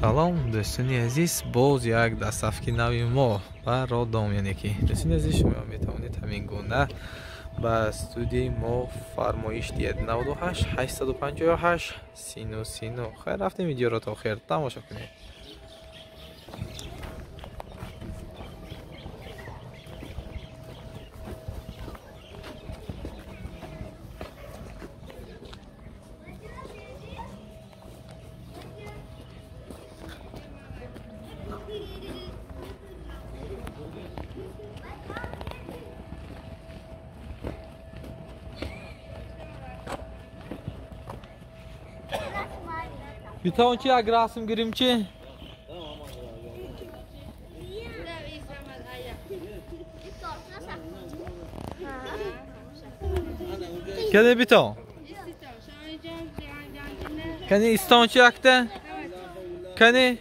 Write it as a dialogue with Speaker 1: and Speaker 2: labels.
Speaker 1: سلام دوستانی عزیز، باز یک دستفکی نوی ما و را دام، یعنی که دوستانی عزیز شما میتوانید همین گونه به استودیوی ما فرمایش دید 98 858 39 خیر رفتیم ویدیو را تا خیر تماشا کنید. بیتون چی اگر رسم گیریم چی؟ کنی بیتون؟ کنی استان چی اکته؟ کنی؟